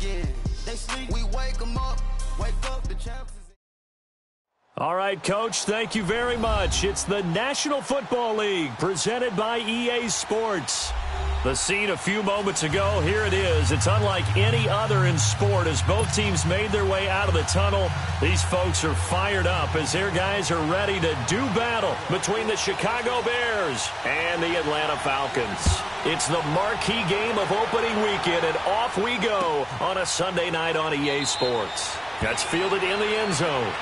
again. They sleep, we wake them up the champs. All right, Coach, thank you very much. It's the National Football League presented by EA Sports. The scene a few moments ago, here it is. It's unlike any other in sport as both teams made their way out of the tunnel. These folks are fired up as their guys are ready to do battle between the Chicago Bears and the Atlanta Falcons. It's the marquee game of opening weekend, and off we go on a Sunday night on EA Sports. That's fielded in the end zone.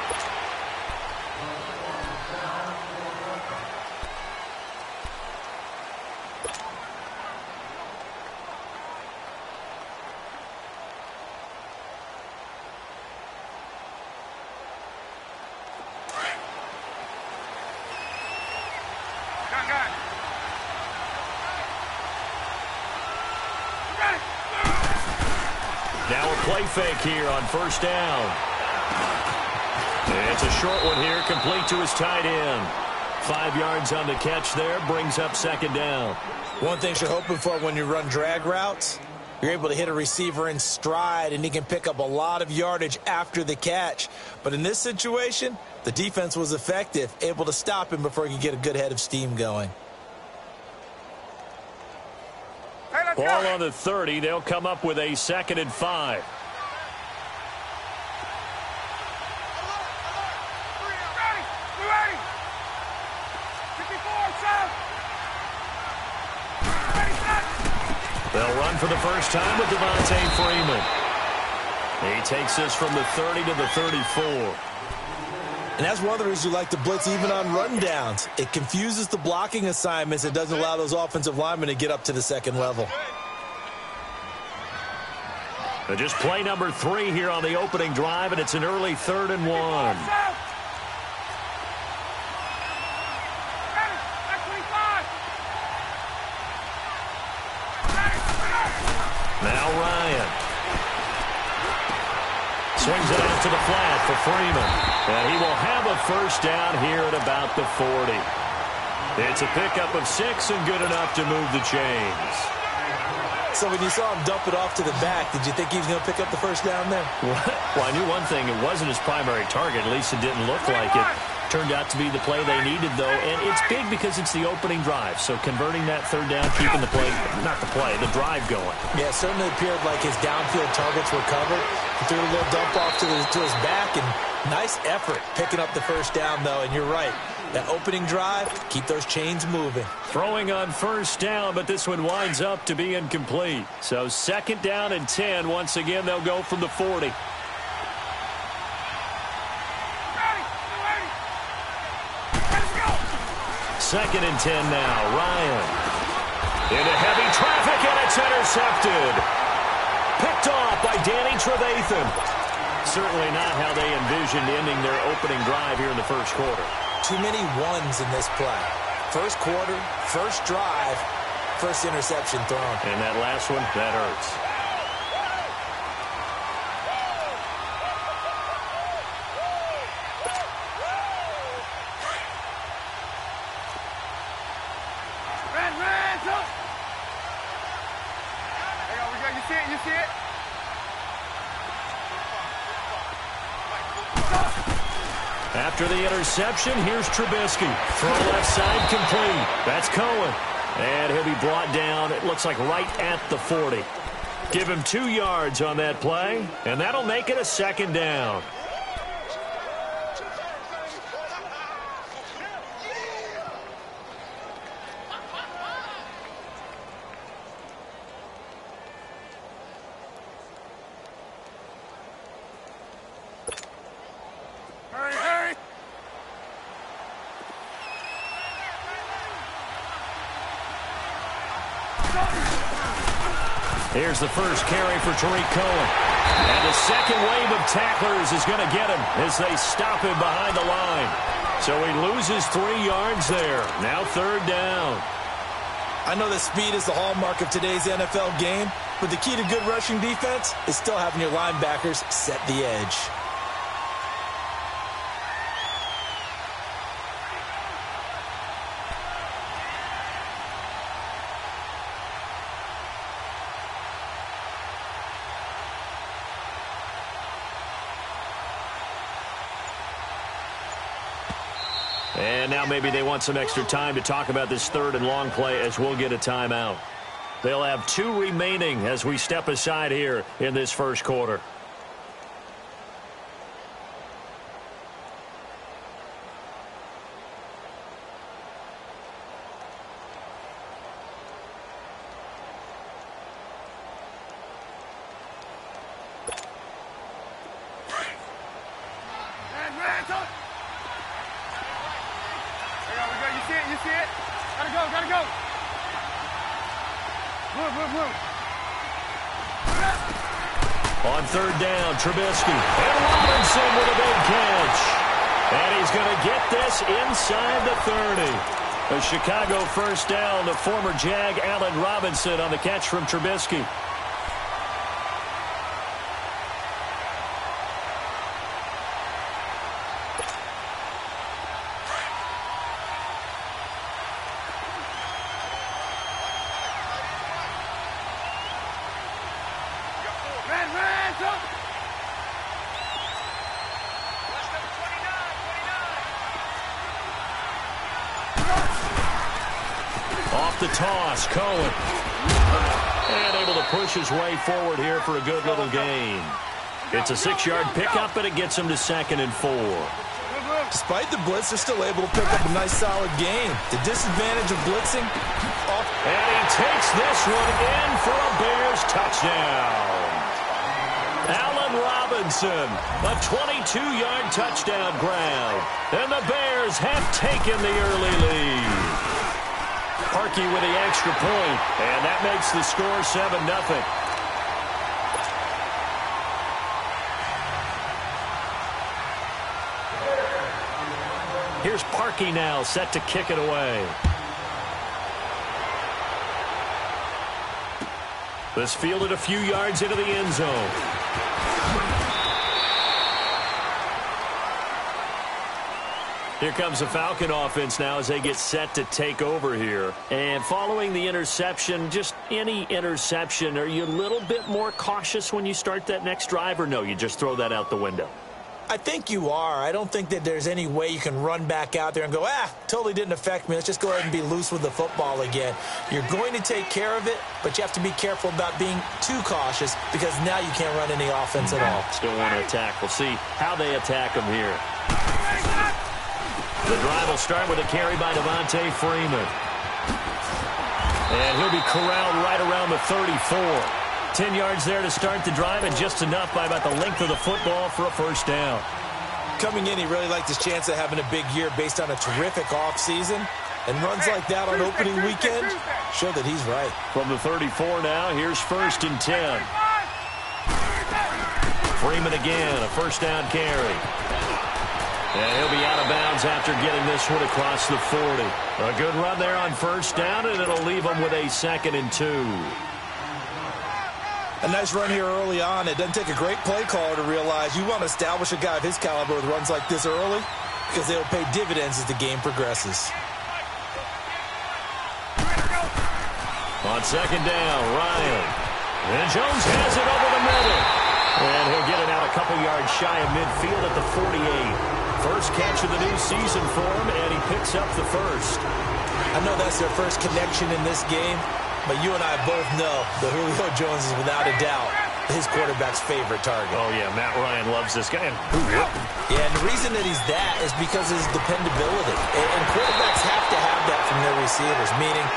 Now a play fake here on first down. It's a short one here, complete to his tight end. 5 yards on the catch there, brings up second down. One thing you're hoping for when you run drag routes, you're able to hit a receiver in stride, and he can pick up a lot of yardage after the catch. But in this situation, the defense was effective, able to stop him before he could get a good head of steam going. Ball on the 30. They'll come up with a 2nd and 5. They'll run for the first time with Devontae Freeman. He takes this from the 30 to the 34. And that's one of the reasons you like to blitz even on rundowns. It confuses the blocking assignments. It doesn't allow those offensive linemen to get up to the second level. Just play number 3 here on the opening drive, and it's an early 3rd and 1. Now Ryan. Swings it out to the flat for Freeman. And he will have a first down here at about the 40. It's a pickup of 6 and good enough to move the chains. So when you saw him dump it off to the back, did you think he was going to pick up the first down there? Well, I knew one thing. It wasn't his primary target. At least it didn't look like it. Turned out to be the play they needed, though. And it's big because it's the opening drive. So converting that 3rd down, keeping the play, not the play, the drive going. Yeah, it certainly appeared like his downfield targets were covered. He threw a little dump off to his back, and nice effort picking up the first down, though. And you're right. That opening drive, keep those chains moving. Throwing on first down, but this one winds up to be incomplete. So 2nd down and 10. Once again, they'll go from the 40. Second and 10 now. Ryan. Into heavy traffic, and it's intercepted. Picked off by Danny Trevathan. Certainly not how they envisioned ending their opening drive here in the first quarter. Too many ones in this play. First quarter, first drive, first interception thrown. And that last one, that hurts. You see it? After the interception, here's Trubisky. Throw left side complete. That's Cohen. And he'll be brought down, it looks like right at the 40. Give him 2 yards on that play, and that'll make it a 2nd down. Here's the first carry for Tariq Cohen. And the second wave of tacklers is going to get him as they stop him behind the line. So he loses 3 yards there. Now 3rd down. I know that speed is the hallmark of today's NFL game, but the key to good rushing defense is still having your linebackers set the edge. And now maybe they want some extra time to talk about this third and long play as we'll get a timeout. They'll have 2 remaining as we step aside here in this first quarter. You see it? Gotta go. Move. On third down, Trubisky. And Robinson with a big catch. And he's going to get this inside the 30. A Chicago first down to former Jag Allen Robinson on the catch from Trubisky. Off the toss, Cohen. And able to push his way forward here for a good little gain. It's a 6-yard pickup, and it gets him to 2nd and 4. Despite the blitz, they're still able to pick up a nice, solid gain. The disadvantage of blitzing. And he takes this one in for a Bears touchdown. Allen Robinson, a 22-yard touchdown grab. And the Bears have taken the early lead. Parkey with the extra point, and that makes the score 7-0. Here's Parkey now, set to kick it away. This fielded a few yards into the end zone. Here comes the Falcon offense now as they get set to take over here. And following the interception, just any interception, are you a little bit more cautious when you start that next drive, or no, you just throw that out the window? I think you are. I don't think that there's any way you can run back out there and go, totally didn't affect me. Let's just go ahead and be loose with the football again. You're going to take care of it, but you have to be careful about being too cautious because now you can't run any offense at all. Still want to attack. We'll see how they attack them here. The drive will start with a carry by Devontae Freeman. And he'll be corralled right around the 34. 10 yards there to start the drive, and just enough by about the length of the football for a first down. Coming in, he really liked his chance of having a big year based on a terrific offseason. And runs like that on opening weekend show that he's right. From the 34 now, here's 1st and 10. Freeman again, a first down carry. And he'll be out of bounds after getting this one across the 40. A good run there on first down, and it'll leave him with a 2nd and 2. A nice run here early on. It doesn't take a great play caller to realize you want to establish a guy of his caliber with runs like this early because they'll pay dividends as the game progresses. On 2nd down, Ryan. And Jones has it over the middle. And he'll get it out a couple yards shy of midfield at the 48. First catch of the new season for him, and he picks up the first. I know that's their first connection in this game, but you and I both know that Julio Jones is without a doubt his quarterback's favorite target. Oh, yeah, Matt Ryan loves this guy. Yeah, and the reason that he's that is because of his dependability. And quarterbacks have to have that from their receivers, meaning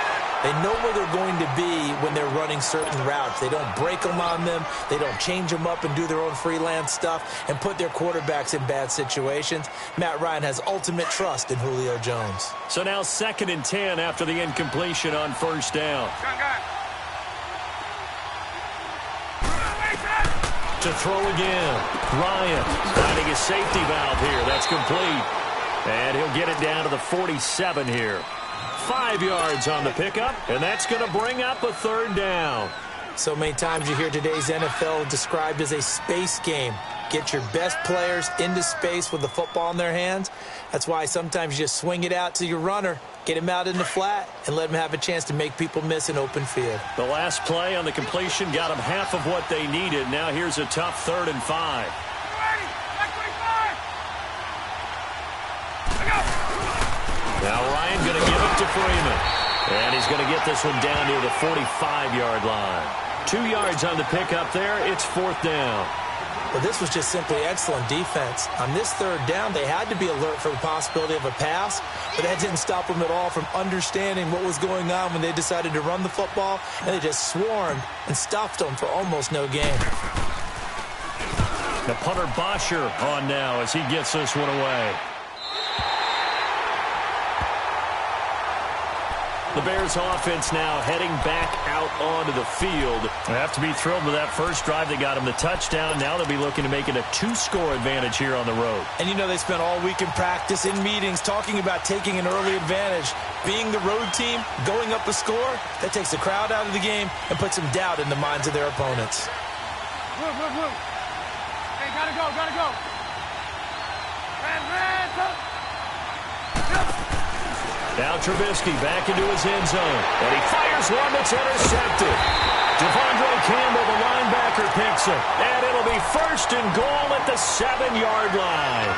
they know where they're going to be when they're running certain routes. They don't break them on them. They don't change them up and do their own freelance stuff and put their quarterbacks in bad situations. Matt Ryan has ultimate trust in Julio Jones. So now 2nd and 10 after the incompletion on first down. To throw again. Ryan finding his safety valve here. That's complete. And he'll get it down to the 47 here. 5 yards on the pickup, and that's going to bring up a 3rd down. So many times you hear today's NFL described as a space game. Get your best players into space with the football in their hands. That's why sometimes you just swing it out to your runner, get him out in the flat, and let him have a chance to make people miss an open field. The last play on the completion got them half of what they needed. Now here's a tough 3rd and 5. Now Ryan going to give it to Freeman. And he's going to get this one down near the 45-yard line. 2 yards on the pickup there. It's 4th down. Well, this was just simply excellent defense. On this 3rd down, they had to be alert for the possibility of a pass, but that didn't stop them at all from understanding what was going on when they decided to run the football, and they just swarmed and stopped them for almost no gain. The punter Bosher on now as he gets this one away. The Bears offense now heading back out onto the field. They have to be thrilled with that first drive. They got him the touchdown. Now they'll be looking to make it a 2-score advantage here on the road. And you know they spent all week in practice, in meetings, talking about taking an early advantage. Being the road team, going up a score, that takes the crowd out of the game and puts some doubt in the minds of their opponents. Move, move, move. Hey, gotta go, gotta go. Now Trubisky back into his end zone. And he fires one that's intercepted. Devondre Campbell, the linebacker, picks it. And it'll be 1st and goal at the 7-yard line.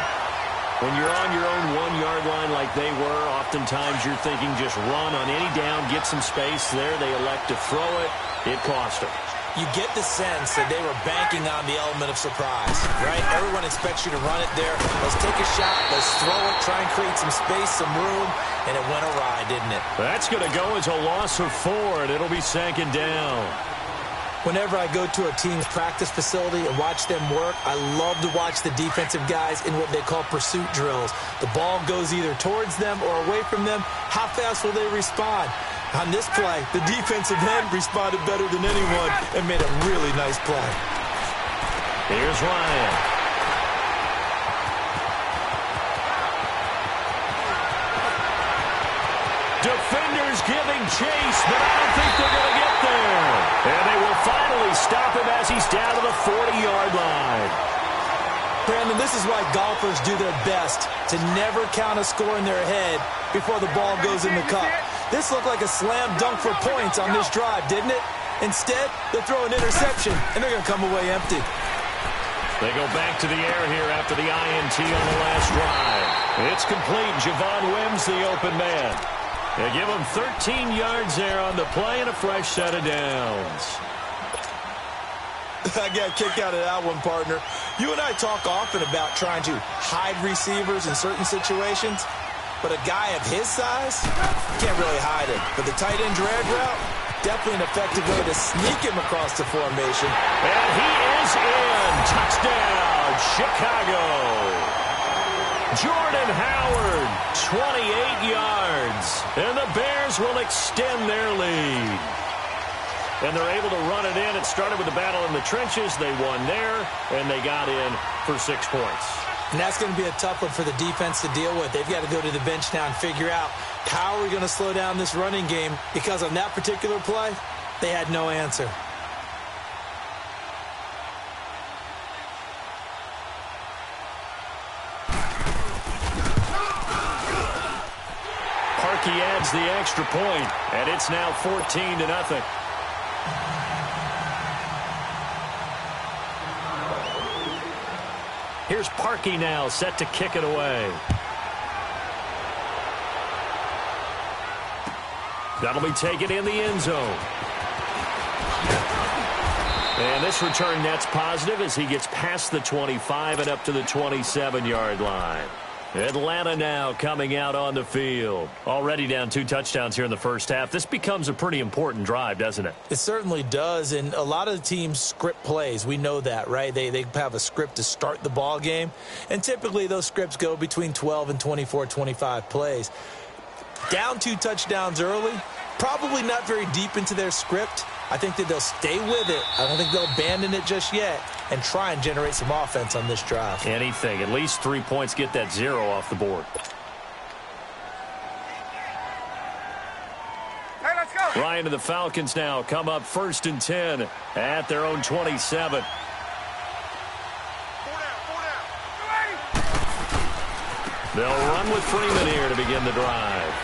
When you're on your own 1-yard line like they were, oftentimes you're thinking just run on any down, get some space there. They elect to throw it. It cost them. You get the sense that they were banking on the element of surprise, right? Everyone expects you to run it there. Let's take a shot. Let's throw it. Try and create some space, some room. And it went awry, didn't it? That's going to go as a loss of 4, and it'll be 2nd down. Whenever I go to a team's practice facility and watch them work, I love to watch the defensive guys in what they call pursuit drills. The ball goes either towards them or away from them. How fast will they respond? On this play, the defensive end responded better than anyone and made a really nice play. Here's Ryan. Defenders giving chase, but I don't think they're going to get there. And they will finally stop him as he's down to the 40-yard line. Brandon, this is why golfers do their best to never count a score in their head before the ball goes in the cup. This looked like a slam dunk for points on this drive, didn't it? Instead, they throw an interception, and they're going to come away empty. They go back to the air here after the INT on the last drive. It's complete. Javon Wims, the open man. They give him 13 yards there on the play and a fresh set of downs. I got a kick out of that one, partner. You and I talk often about trying to hide receivers in certain situations, but a guy of his size can't really hide him. But the tight end drag route, definitely an effective way to sneak him across the formation. And he is in. Touchdown, Chicago. Jordan Howard, 28 yards. And the Bears will extend their lead. And they're able to run it in. It started with the battle in the trenches. They won there, and they got in for 6 points. And that's going to be a tough one for the defense to deal with. They've got to go to the bench now and figure out how are we going to slow down this running game, because on that particular play, they had no answer. Parkey adds the extra point, and it's now 14-0. Here's Parkey now, set to kick it away. That'll be taken in the end zone. And this return net's positive as he gets past the 25 and up to the 27-yard line. Atlanta now coming out on the field. Already down 2 touchdowns here in the first half. This becomes a pretty important drive, doesn't it? It certainly does, and a lot of the teams script plays. We know that, right? They have a script to start the ball game, and typically those scripts go between 12 and 24, 25 plays. Down 2 touchdowns early, probably not very deep into their script. I think that they'll stay with it. I don't think they'll abandon it just yet and try and generate some offense on this drive. Anything. At least 3 points, get that 0 off the board. Hey, let's go. Ryan and the Falcons now come up 1st and 10 at their own 27. They'll run with Freeman here to begin the drive.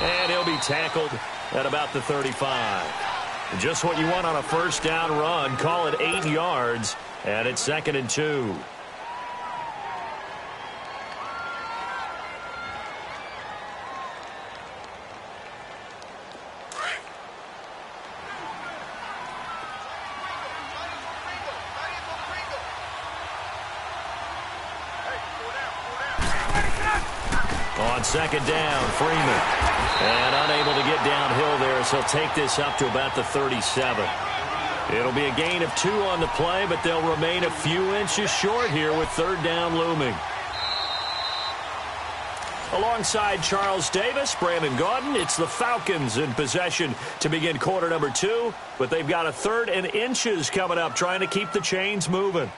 And he'll be tackled at about the 35. Just what you want on a first down run. Call it 8 yards, and it's 2nd and 2. On second down, Freeman. And unable to get downhill there, so he'll take this up to about the 37. It'll be a gain of 2 on the play, but they'll remain a few inches short here with third down looming. Alongside Charles Davis, Brandon Gaudin, it's the Falcons in possession to begin quarter number 2, but they've got a 3rd and inches coming up, trying to keep the chains moving.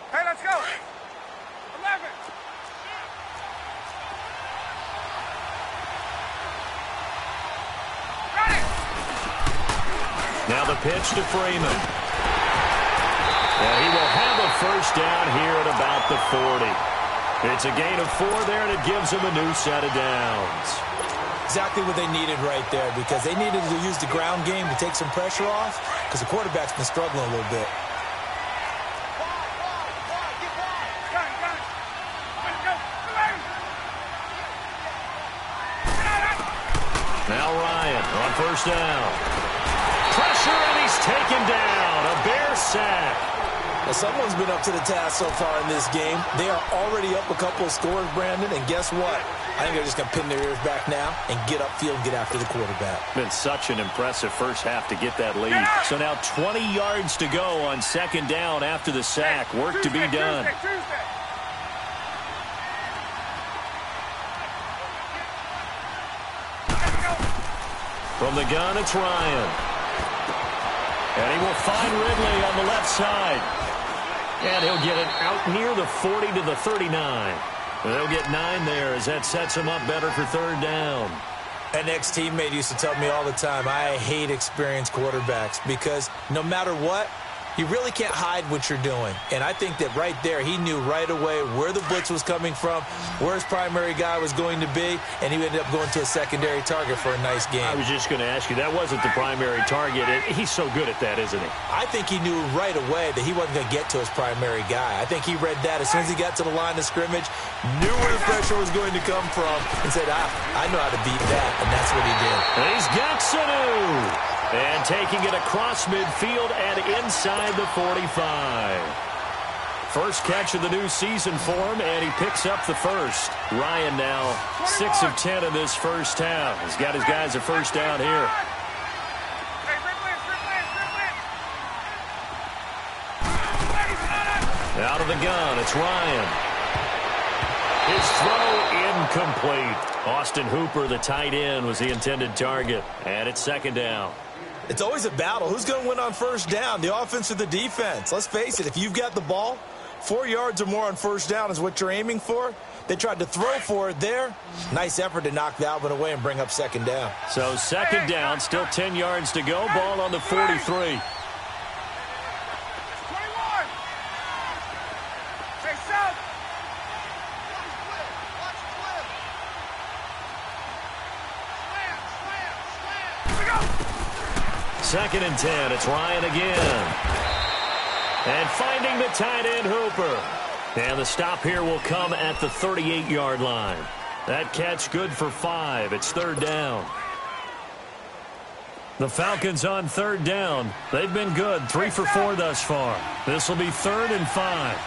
Hey, let's go. 11. Got it. Now the pitch to Freeman. And he will have a first down here at about the 40. It's a gain of 4 there, and it gives him a new set of downs. Exactly what they needed right there, because they needed to use the ground game to take some pressure off, because the quarterback's been struggling a little bit. Now Ryan on first down. Pressure, and he's taken down. A Bear sack. Well, someone's been up to the task so far in this game. They are already up a couple of scores, Brandon, and guess what? I think they're just going to pin their ears back now and get upfield and get after the quarterback. Been such an impressive first half to get that lead. So now 20 yards to go on second down after the sack. Work to be done. From the gun, it's Ryan. And he will find Ridley on the left side. And he'll get it out near the 40 to the 39. They'll get 9 there as that sets him up better for third down. An ex-teammate used to tell me all the time, I hate experienced quarterbacks because no matter what, you really can't hide what you're doing. And I think that right there, he knew right away where the blitz was coming from, where his primary guy was going to be, and he ended up going to a secondary target for a nice game. I was just going to ask you, that wasn't the primary target. He's so good at that, isn't he? I think he knew right away that he wasn't going to get to his primary guy. I think he read that as soon as he got to the line of scrimmage, knew where the pressure was going to come from, and said, I know how to beat that, and that's what he did. And he's got Sanu. And taking it across midfield and inside the 45. First catch of the new season for him, and he picks up the first. Ryan now 6 of 10 in this first half. He's got his guys a first down here. Out of the gun, it's Ryan. His throw incomplete. Austin Hooper, the tight end, was the intended target. And it's second down. It's always a battle. Who's going to win on first down, the offense or the defense? Let's face it, if you've got the ball, 4 yards or more on first down is what you're aiming for. They tried to throw for it there. Nice effort to knock that one away and bring up second down. So second down, still 10 yards to go. Ball on the 43. Second and 10, it's Ryan again. And finding the tight end, Hooper. And the stop here will come at the 38-yard line. That catch good for 5. It's third down. The Falcons on third down. They've been good, 3 for 4 thus far. This will be third and 5.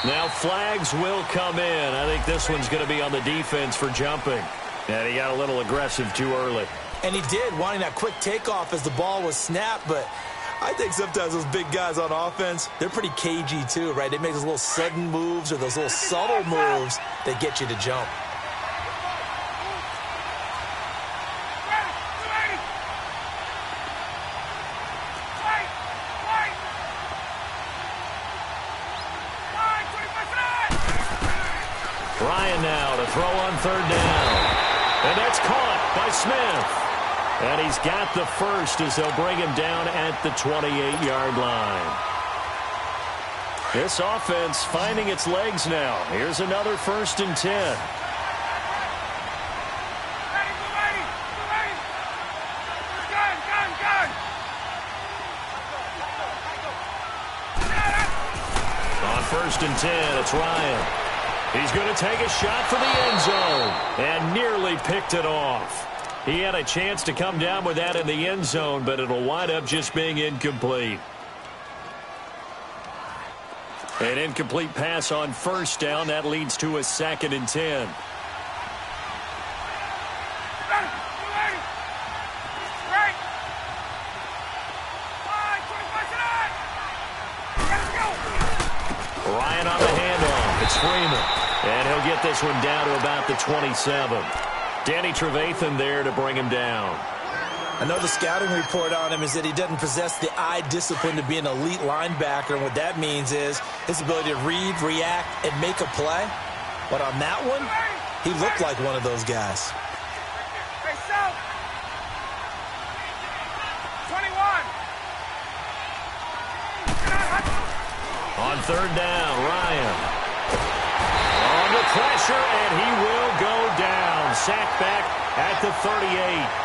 Now flags will come in. I think this one's going to be on the defense for jumping. And he got a little aggressive too early. And he did, wanting that quick takeoff as the ball was snapped. But I think sometimes those big guys on offense, they're pretty cagey too, right? They make those little sudden moves or those little subtle moves that get you to jump. Ryan now to throw on third down. And that's caught by Smith. And he's got the first as they'll bring him down at the 28-yard line. This offense finding its legs now. Here's another first and 10. On first and 10, it's Ryan. He's going to take a shot for the end zone and nearly picked it off. He had a chance to come down with that in the end zone, but it'll wind up just being incomplete. An incomplete pass on first down. That leads to a 2nd and 10. Ryan on the handoff. It's Freeman. And he'll get this one down to about the 27. Danny Trevathan there to bring him down. I know the scouting report on him is that he doesn't possess the eye discipline to be an elite linebacker, and what that means is his ability to read, react, and make a play. But on that one, he looked like one of those guys. Hey, South. 21. On 3rd down, Ryan. Under pressure, and he will go down. Sacked back at the 38.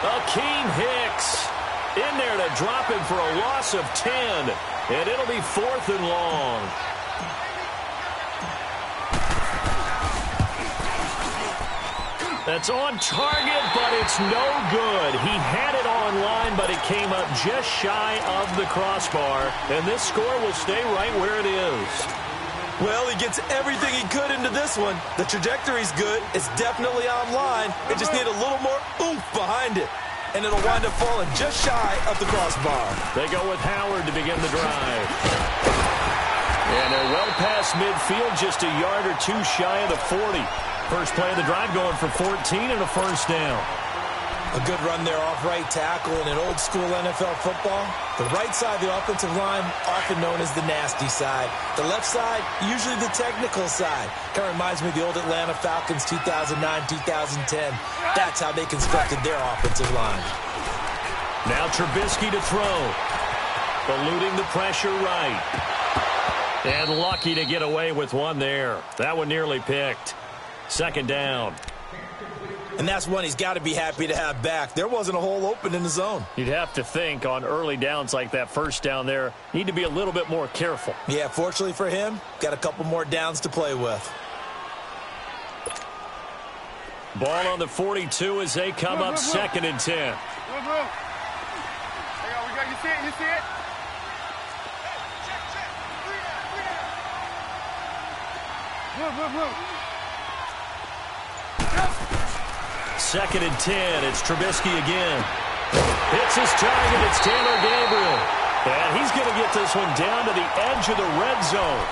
Akeem Hicks in there to drop him for a loss of 10. And it'll be 4th and long. That's on target, but it's no good. He had it on line, but it came up just shy of the crossbar. And this score will stay right where it is. Well, he gets everything he could into this one. The trajectory's good. It's definitely online. It just needs a little more oomph behind it. And it'll wind up falling just shy of the crossbar. They go with Howard to begin the drive. And they're well past midfield, just a yard or two shy of the 40. First play of the drive going for 14 and a first down. A good run there off right tackle in an old-school NFL football. The right side of the offensive line, often known as the nasty side. The left side, usually the technical side. Kind of reminds me of the old Atlanta Falcons 2009-2010. That's how they constructed their offensive line. Now Trubisky to throw. Eluding the pressure right. And lucky to get away with one there. That one nearly picked. 2nd down. And that's one he's got to be happy to have back. There wasn't a hole open in the zone. You'd have to think on early downs like that first down there, need to be a little bit more careful. Yeah, fortunately for him, got a couple more downs to play with. Ball on the 42 as they come up 2nd and 10. Hang on, we got you see it? You see it? Blue. 2nd and 10. It's Trubisky again. Hits his target. It's Taylor Gabriel. And he's going to get this one down to the edge of the red zone.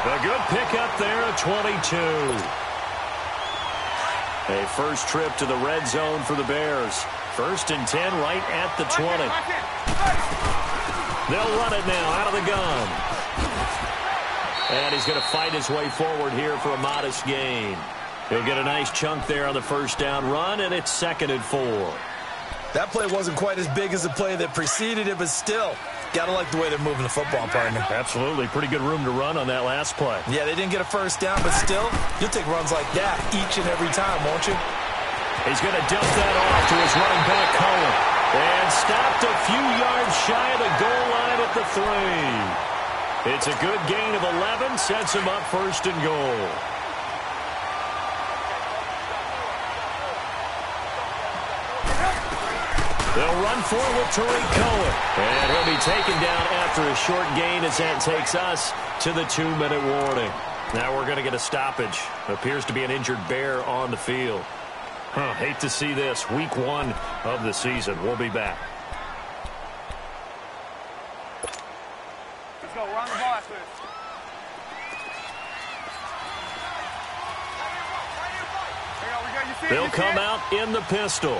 A good pickup there at 22. A first trip to the red zone for the Bears. 1st and 10 right at the 20. They'll run it now out of the gun. And he's going to fight his way forward here for a modest gain. He'll get a nice chunk there on the first down run, and it's 2nd and 4. That play wasn't quite as big as the play that preceded it, but still, got to like the way they're moving the football, partner. Absolutely. Pretty good room to run on that last play. Yeah, they didn't get a first down, but still, you'll take runs like that each and every time, won't you? He's going to dump that off to his running back, Cohen. And stopped a few yards shy of the goal line at the 3. It's a good gain of 11, sets him up 1st and goal. They'll run for it with Tariq Cohen. And he'll be taken down after a short gain as that takes us to the 2-minute warning. Now we're going to get a stoppage. Appears to be an injured Bear on the field. Hate to see this. Week 1 of the season. We'll be back. Let's go. We're on the ball after this. Hang on, we got you see it? They'll come out in the pistol.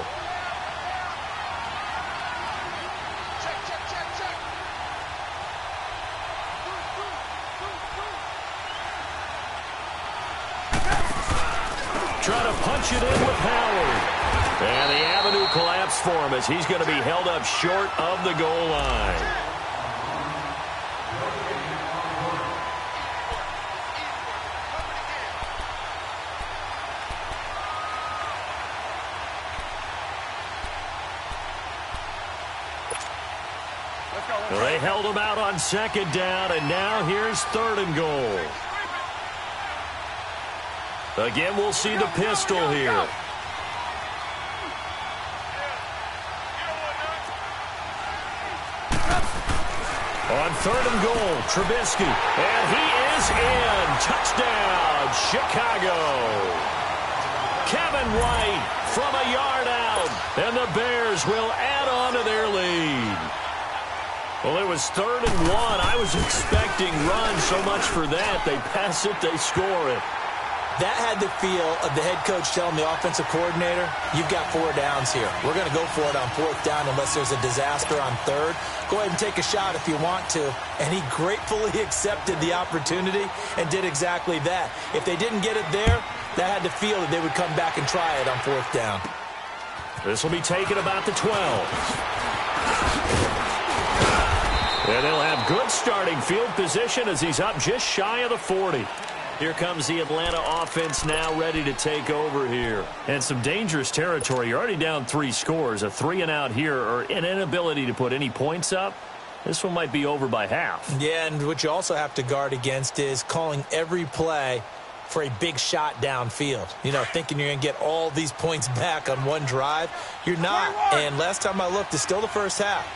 Trying to punch it in with Howard. And the avenue collapsed for him as he's going to be held up short of the goal line. Well, they held him out on 2nd down, and now here's 3rd and goal. Again, we'll see the pistol here. On 3rd and goal, Trubisky. And he is in. Touchdown, Chicago. Kevin White from a yard out. And the Bears will add on to their lead. Well, it was 3rd and 1. I was expecting run, so much for that. They pass it, they score it. That had the feel of the head coach telling the offensive coordinator, you've got 4 downs here. We're going to go for it on 4th down unless there's a disaster on 3rd. Go ahead and take a shot if you want to. And he gratefully accepted the opportunity and did exactly that. If they didn't get it there, that had the feel that they would come back and try it on 4th down. This will be taken about the 12. And they'll have good starting field position as he's up just shy of the 40. Here comes the Atlanta offense now ready to take over here. And some dangerous territory. You're already down 3 scores. A 3-and-out here or an inability to put any points up. This one might be over by half. Yeah, and what you also have to guard against is calling every play for a big shot downfield. You know, thinking you're going to get all these points back on one drive. You're not. And last time I looked, it's still the first half.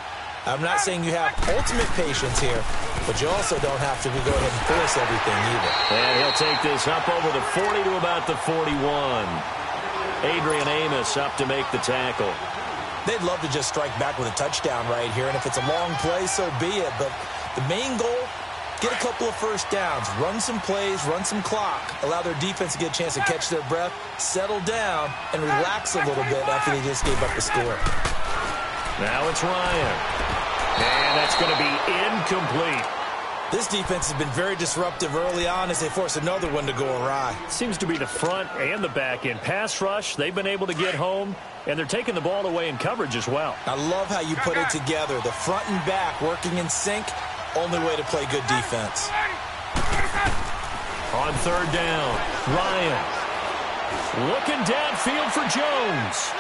I'm not saying you have ultimate patience here, but you also don't have to go ahead and force everything either. And he'll take this up over the 40 to about the 41. Adrian Amos up to make the tackle. They'd love to just strike back with a touchdown right here, and if it's a long play, so be it. But the main goal, get a couple of first downs, run some plays, run some clock, allow their defense to get a chance to catch their breath, settle down, and relax a little bit after they just gave up the score. Now it's Ryan. And that's going to be incomplete. This defense has been very disruptive early on as they force another one to go awry. Seems to be the front and the back end. Pass rush, they've been able to get home, and they're taking the ball away in coverage as well. I love how you put it together. The front and back working in sync, only way to play good defense. On 3rd down, Ryan. Looking downfield for Jones.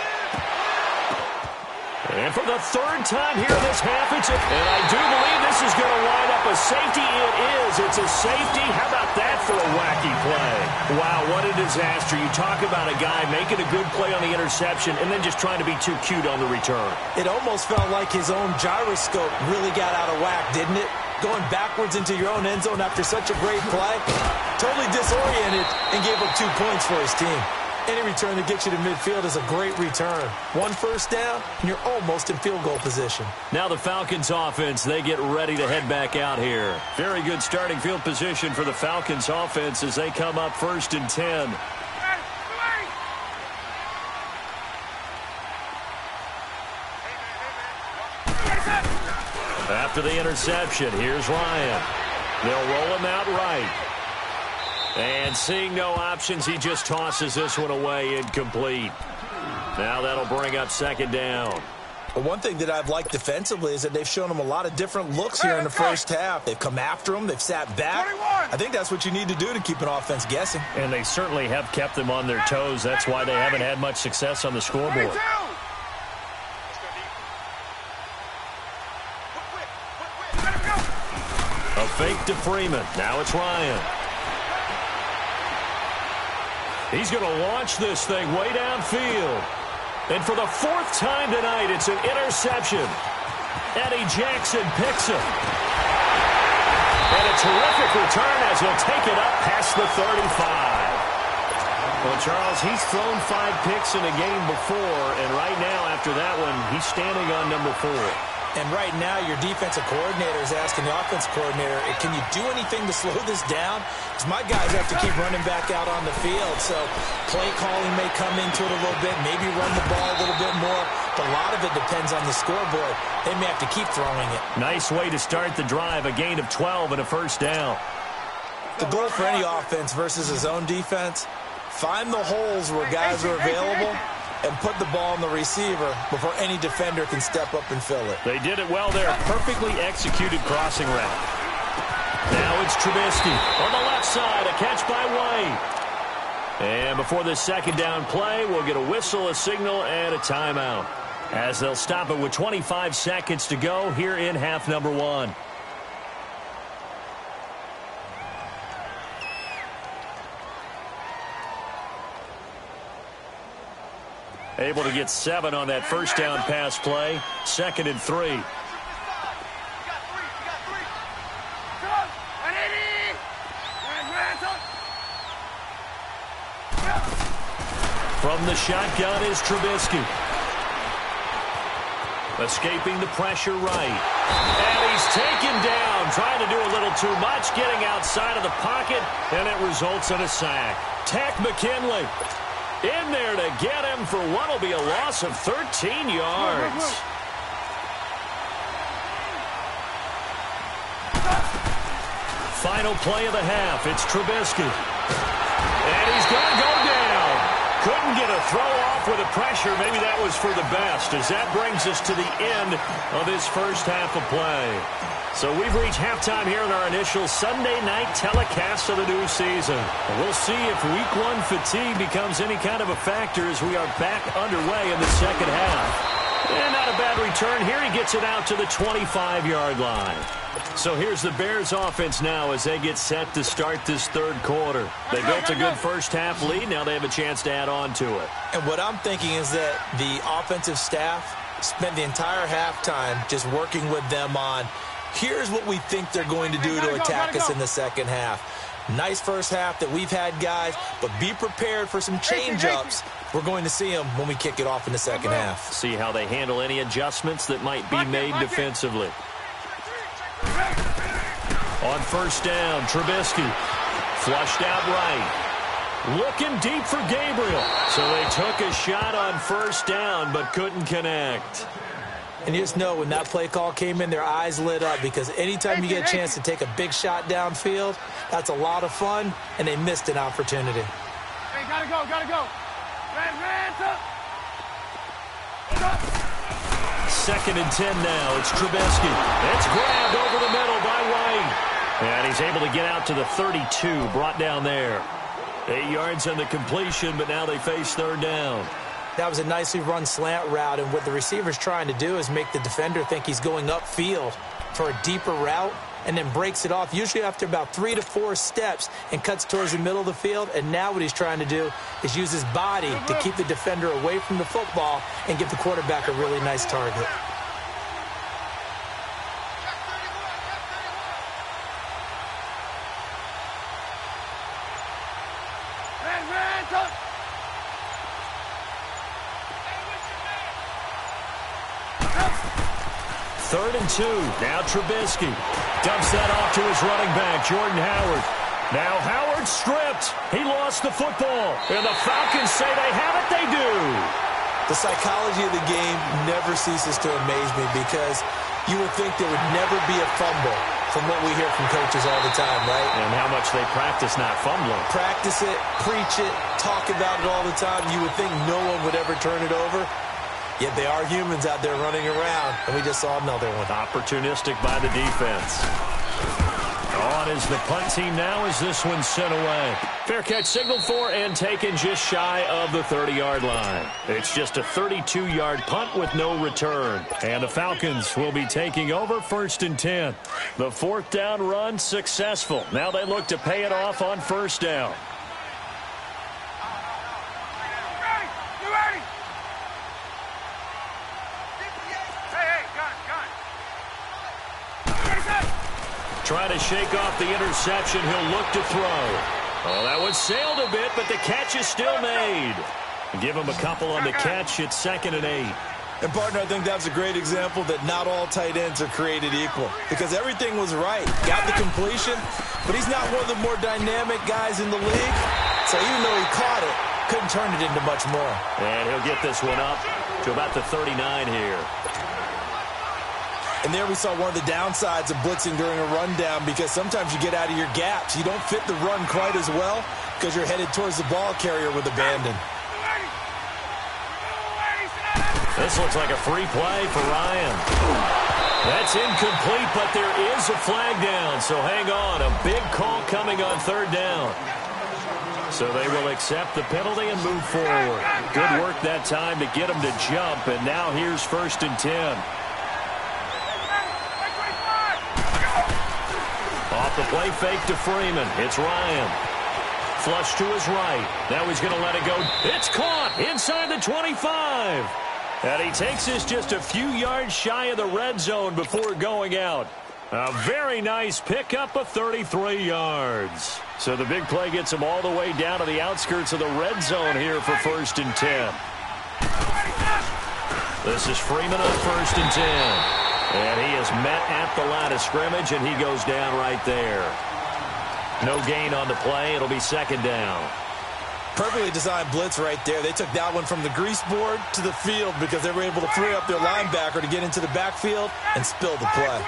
And for the 3rd time here in this half, and I do believe this is going to wind up a safety. It is. It's a safety. How about that for a wacky play? Wow, what a disaster. You talk about a guy making a good play on the interception and then just trying to be too cute on the return. It almost felt like his own gyroscope really got out of whack, didn't it? Going backwards into your own end zone after such a great play. Totally disoriented and gave up 2 points for his team. Any return that gets you to midfield is a great return. 1 first down, and you're almost in field goal position. Now the Falcons offense, they get ready to head back out here. Very good starting field position for the Falcons offense as they come up 1st and 10. After the interception, here's Ryan. They'll roll him out right. And seeing no options, he just tosses this one away incomplete. Now that'll bring up 2nd down. Well, one thing that I've liked defensively is that they've shown him a lot of different looks here in the first half. They've come after him. They've sat back. I think that's what you need to do to keep an offense guessing. And they certainly have kept them on their toes. That's why they haven't had much success on the scoreboard. A fake to Freeman. Now it's Ryan. He's going to launch this thing way downfield. And for the 4th time tonight, it's an interception. Eddie Jackson picks it. And a terrific return as he'll take it up past the 35. Well, Charles, he's thrown 5 picks in a game before, and right now, after that one, he's standing on number 4. And right now, your defensive coordinator is asking the offensive coordinator, can you do anything to slow this down? Because my guys have to keep running back out on the field. So play calling may come into it a little bit, maybe run the ball a little bit more. But a lot of it depends on the scoreboard. They may have to keep throwing it. Nice way to start the drive, a gain of 12 and a 1st down. The goal for any offense versus his own defense, find the holes where guys are available and put the ball on the receiver before any defender can step up and fill it. They did it well there. Perfectly executed crossing route. Now it's Trubisky on the left side. A catch by White. And before this 2nd down play, we'll get a whistle, a signal, and a timeout, as they'll stop it with 25 seconds to go here in half number 1. Able to get 7 on that first down pass play. 2nd and 3. From the shotgun is Trubisky. Escaping the pressure right. And he's taken down, trying to do a little too much, getting outside of the pocket, and it results in a sack. Tack McKinley in there to get him for what will be a loss of 13 yards. Final play of the half. It's Trubisky. And he's going to go down. Couldn't get a throw off with the pressure. Maybe that was for the best, as that brings us to the end of this first half of play. So we've reached halftime here in our initial Sunday night telecast of the new season. We'll see if Week 1 fatigue becomes any kind of a factor as we are back underway in the second half. And not a bad return here. He gets it out to the 25-yard line. So here's the Bears offense now as they get set to start this third quarter. They built a good first half lead. Now they have a chance to add on to it. And what I'm thinking is that the offensive staff spent the entire halftime just working with them on, here's what we think they're going to do to attack us in the second half. Nice first half that we've had, guys, but be prepared for some change-ups. We're going to see them when we kick it off in the second half. See how they handle any adjustments that might be made defensively. On first down, Trubisky flushed out right. Looking deep for Gabriel. So they took a shot on first down but couldn't connect. And you just know when that play call came in, their eyes lit up, because anytime you get a chance to take a big shot downfield, that's a lot of fun, and they missed an opportunity. Hey, gotta go, gotta go. Second and 10 now. It's Trubisky. It's grabbed over the middle by White. And he's able to get out to the 32, brought down there. 8 yards on the completion, but now they face third down. That was a nicely run slant route, and what the receiver's trying to do is make the defender think he's going upfield for a deeper route, and then breaks it off, usually after about 3 to 4 steps, and cuts towards the middle of the field. And now what he's trying to do is use his body to keep the defender away from the football and give the quarterback a really nice target. Third and 2. Now Trubisky dumps that off to his running back, Jordan Howard. Now Howard stripped. He lost the football. And the Falcons say they have it. They do. The psychology of the game never ceases to amaze me, because you would think there would never be a fumble from what we hear from coaches all the time, right? And how much they practice not fumbling. Practice it, preach it, talk about it all the time. You would think no one would ever turn it over. Yet they are humans out there running around, and we just saw another one. Opportunistic by the defense. On is the punt team now as this one's sent away. Fair catch signaled for and taken just shy of the 30-yard line. It's just a 32-yard punt with no return. And the Falcons will be taking over 1st and 10. The 4th down run successful. Now they look to pay it off on 1st down. Trying to shake off the interception. He'll look to throw. Oh, that one sailed a bit, but the catch is still made. Give him a couple on the catch. It's 2nd and 8. And, partner, I think that's a great example that not all tight ends are created equal, because everything was right. Got the completion, but he's not one of the more dynamic guys in the league. So even though he caught it, couldn't turn it into much more. And he'll get this one up to about the 39 here. And there we saw one of the downsides of blitzing during a rundown, because sometimes you get out of your gaps. You don't fit the run quite as well because you're headed towards the ball carrier with abandon. This looks like a free play for Ryan. That's incomplete, but there is a flag down. So hang on. A big call coming on 3rd down. So they will accept the penalty and move forward. Good work that time to get him to jump. And now here's 1st and 10. Off the play fake to Freeman. It's Ryan. flush to his right. Now he's going to let it go. It's caught inside the 25. And he takes this just a few yards shy of the red zone before going out. A very nice pickup of 33 yards. So the big play gets him all the way down to the outskirts of the red zone here for 1st and 10. This is Freeman on 1st and 10. And he is met at the line of scrimmage, and he goes down right there. No gain on the play. It'll be 2nd down. Perfectly designed blitz right there. They took that one from the grease board to the field because they were able to free up their linebacker to get into the backfield and spill the play.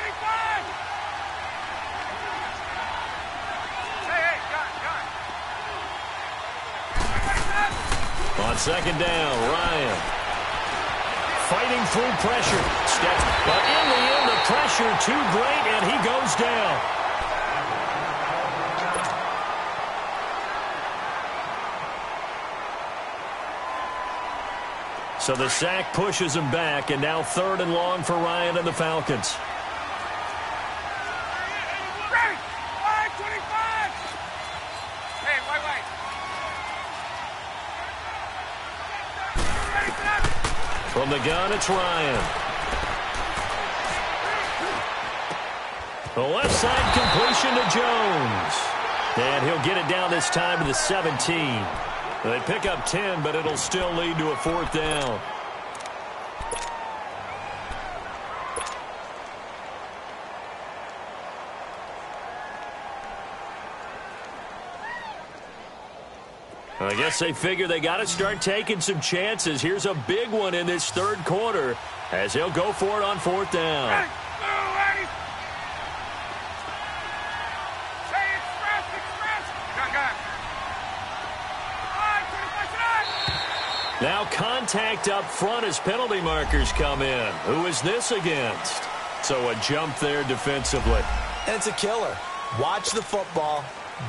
On 2nd down, Ryan. Fighting through pressure. Steps, but in the end, the pressure too great, and he goes down. So the sack pushes him back, and now 3rd and long for Ryan and the Falcons. From the gun, it's Ryan. The left side completion to Jones. And he'll get it down this time to the 17. They pick up 10, but it'll still lead to a 4th down. I guess they figure they got to start taking some chances. Here's a big one in this 3rd quarter as he'll go for it on 4th down. Now contact up front as penalty markers come in. Who is this against? So a jump there defensively. And it's a killer. Watch the football.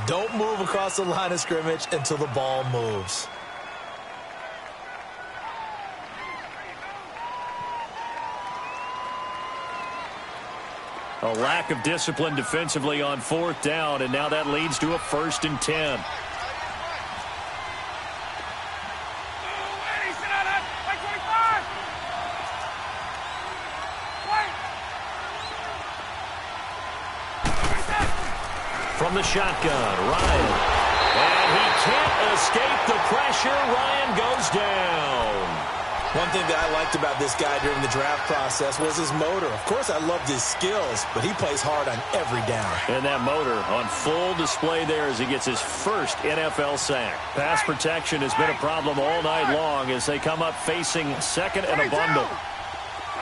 Don't move across the line of scrimmage until the ball moves. A lack of discipline defensively on 4th down, and now that leads to a 1st and 10. From the shotgun, Ryan. And he can't escape the pressure. Ryan goes down. One thing that I liked about this guy during the draft process was his motor. Of course, I loved his skills, but he plays hard on every down. And that motor on full display there as he gets his first NFL sack. Pass protection has been a problem all night long as they come up facing 2nd and a bundle.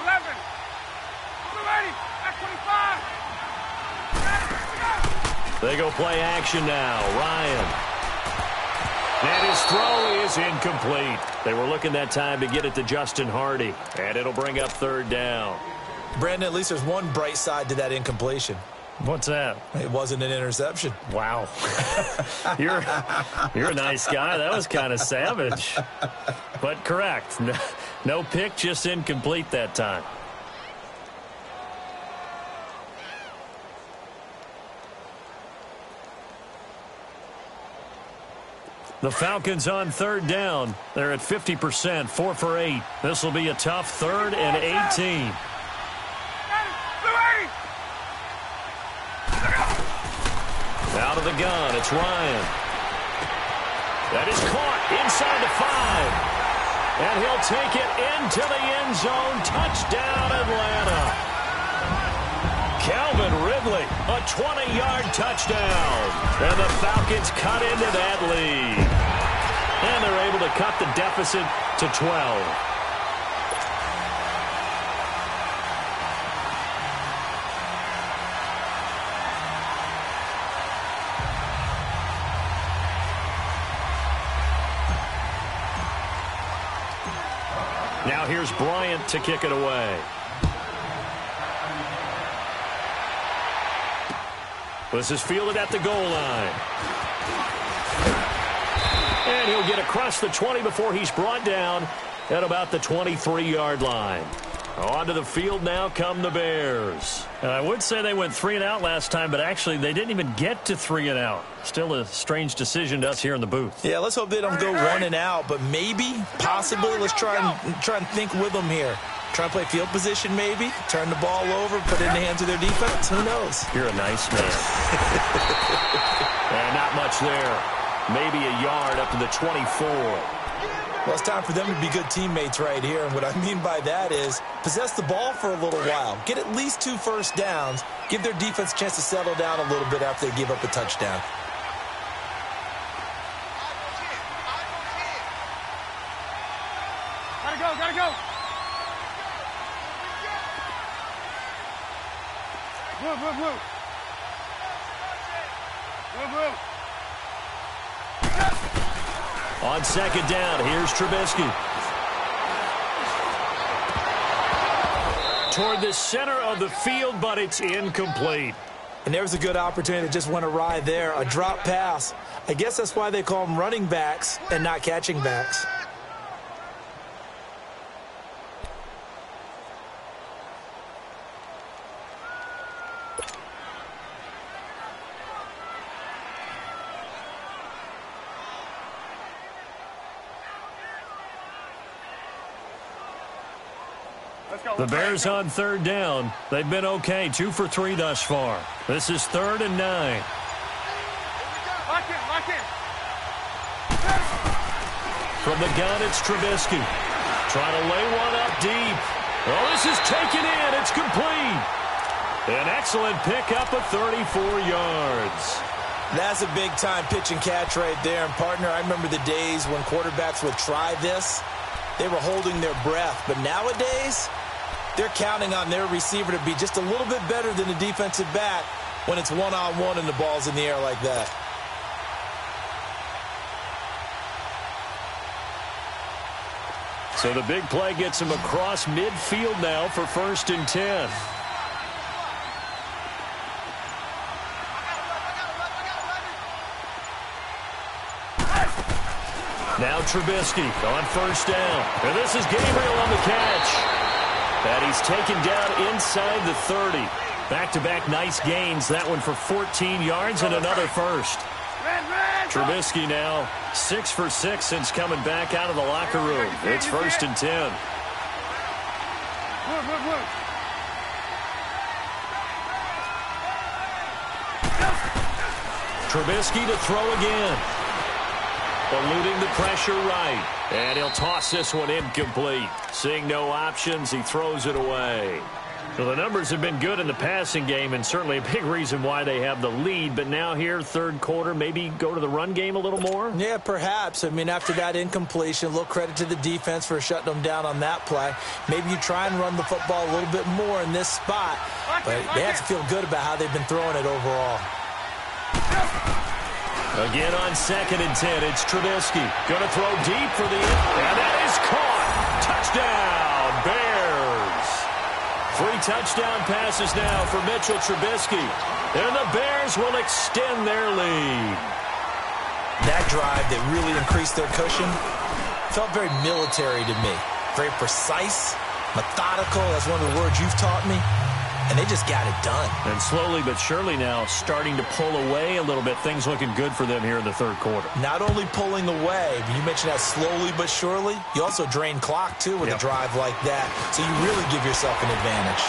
11. 280. That's 25. They go play action now. Ryan. And his throw is incomplete. They were looking that time to get it to Justin Hardy. And it'll bring up 3rd down. Brandon, at least there's one bright side to that incompletion. What's that? It wasn't an interception. Wow. You're a nice guy. That was kind of savage. But correct. No pick, just incomplete that time. The Falcons on 3rd down. They're at 50%, 4 for 8. This will be a tough 3rd and 18. Out of the gun, it's Ryan. That is caught inside the 5. And he'll take it into the end zone. Touchdown, Atlanta. Calvin Ridley, a 20-yard touchdown. And the Falcons cut into that lead. And they're able to cut the deficit to 12. Now here's Bryant to kick it away. This is fielded at the goal line. And he'll get across the 20 before he's brought down at about the 23-yard line. Onto the field now come the Bears. And I would say they went 3 and out last time, but actually they didn't even get to 3 and out. Still a strange decision to us here in the booth. Yeah, let's hope they don't go 1 and out, but maybe, possibly, let's try and think with them here. Try and play field position maybe, turn the ball over, put it in the hands of their defense. Who knows? You're a nice man. And not much there. Maybe a yard up to the 24. Well, it's time for them to be good teammates right here. And what I mean by that is possess the ball for a little while. Get at least 2 first downs. Give their defense a chance to settle down a little bit after they give up a touchdown. Gotta go, gotta go. Move, move, move. Move, move. On second down, here's Trubisky. Toward the center of the field, but it's incomplete. And there's a good opportunity that just went awry there, a drop pass. I guess that's why they call them running backs and not catching backs. The Bears on third down. They've been okay, 2 for 3 thus far. This is 3rd and 9. Lock in, lock in. From the gun, it's Trubisky. Trying to lay one up deep. Oh, this is taken in. It's complete. An excellent pickup of 34 yards. That's a big-time pitch and catch right there. And, partner, I remember the days when quarterbacks would try this. They were holding their breath. But nowadays, they're counting on their receiver to be just a little bit better than the defensive back when it's one-on-one and the ball's in the air like that. So the big play gets him across midfield now for 1st and 10. Now Trubisky on 1st down. And this is Gabriel on the catch. And he's taken down inside the 30. Back-to-back nice gains. That one for 14 yards and another first. Trubisky now 6 for 6 since coming back out of the locker room. It's 1st and 10. Trubisky to throw again. Eluding the pressure right. And he'll toss this one incomplete. Seeing no options, he throws it away. So the numbers have been good in the passing game, and certainly a big reason why they have the lead. But now here, 3rd quarter, maybe go to the run game a little more? Yeah, perhaps. I mean, after that incompletion, a little credit to the defense for shutting them down on that play. Maybe you try and run the football a little bit more in this spot. But they have to feel good about how they've been throwing it overall. Again on 2nd and 10, it's Trubisky. Going to throw deep for the and that is caught. Touchdown, Bears. 3 touchdown passes now for Mitchell Trubisky. And the Bears will extend their lead. That drive that really increased their cushion felt very military to me. Very precise, methodical. That's one of the words you've taught me. And they just got it done. And slowly but surely now starting to pull away a little bit. Things looking good for them here in the 3rd quarter. Not only pulling away, but you mentioned that slowly but surely. You also drain clock, too, with a drive like that. So you really give yourself an advantage.